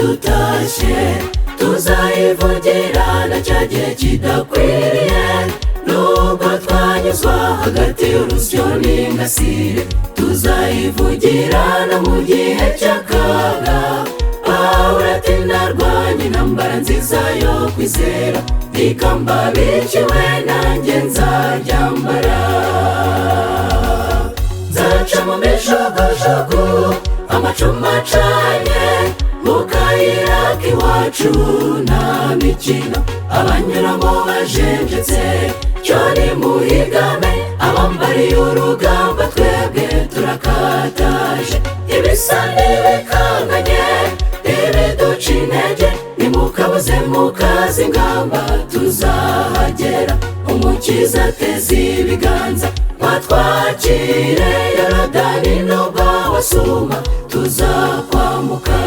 dutashye tuzayivugira na cya gihe kidakwiriye, nubwo twanyuzwa hagati y'urusyo n'ingasire tuzayivugira no mu gihe cy'akaga. Pawulo ati narwanye intambara nziza yo kwizera, ikamba biciwe nanjye nzaryambara. Nzaca mu mijogojogo amacumu acanye, mu kayira k'iwacu nta mikino, abanyuramo bajenjetse cyo nimuhigame, abambariye urugamba twebwe turakataje. Ibisa n'ibikanganye ibiduca intege, nimukabuze mukaza ingamba tuzahagera. Umukiza ateze ibiganza twakire, Yorodani nubwo wasuma tuzakwambuka.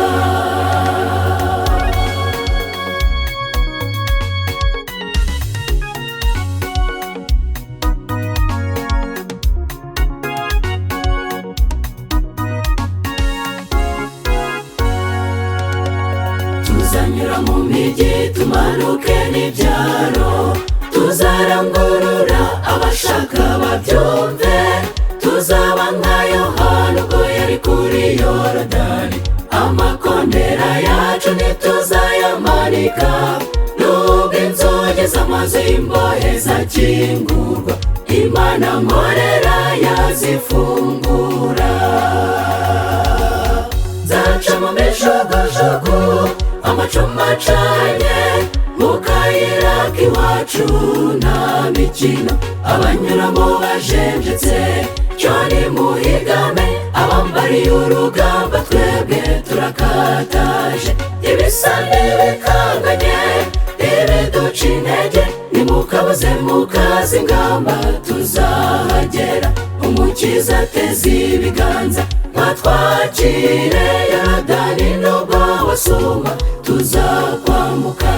Tuzanyura mu migi tumanuke n'ibyaro, tuzarangurura abashaka babyumve. Tuzaba nka Yohana ubwo yari kuri Yorodani, amakondera yacu ntituzayamanika. Nubwo inzugi z'amazu y'imbohe zakingurwa, Imana nkorera yazifungura. Nzaca mu mijogojogo amacumu acanye, mu kayira k'iwacu nta mikino, abanyuramo bajenjetse cyo nimuhigame, abambariye urugamba twebwe turakataje. Ibisa n'ibikanganye ibiduca intege, nimukabuze mukaza ingamba tuzahagera. Umukiza ateze ibiganza twakire, Yorodani nubwo wasuma tuzakwambuka.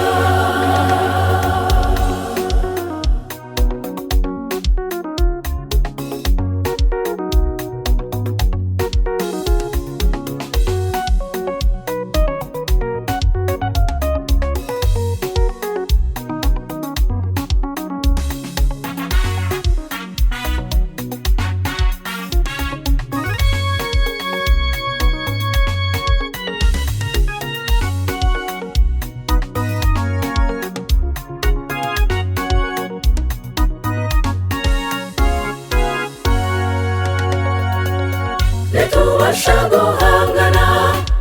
Ntitubasha guhangana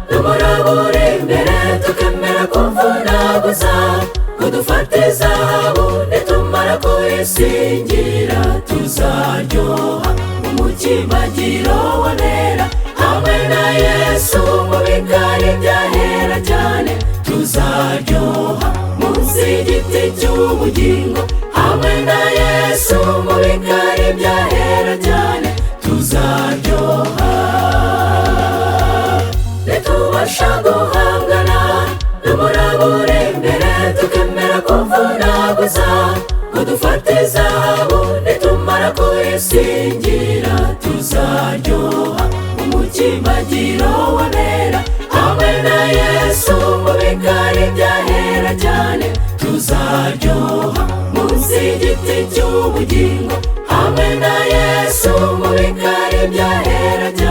n'umuraba uri imbere, tukemera kuvunaguza kudufata izahabu. Nitumara kuyisingira tuzaryoha, umukimagiro wabera hamwe na Yesu. Mu bikari byahera cyane tuzaryoha, munsi y'igiti cy'ubugingo hamwe na Yesu. Mu bikari byahera cyane tuzaryoha. Ntitubasha guhangana n'umuraba uri imbere, tukemera kuvunaguza kudufata izahabu. Nitumara kuyisingira tuzaryoha, umukimagiro wabera hamwe na Yesu. Mu bikari byahera cyane tuzaryoha, munsi y'igiti cy'ubugingo hamwe na Yesu. Mu bikari byahera cyane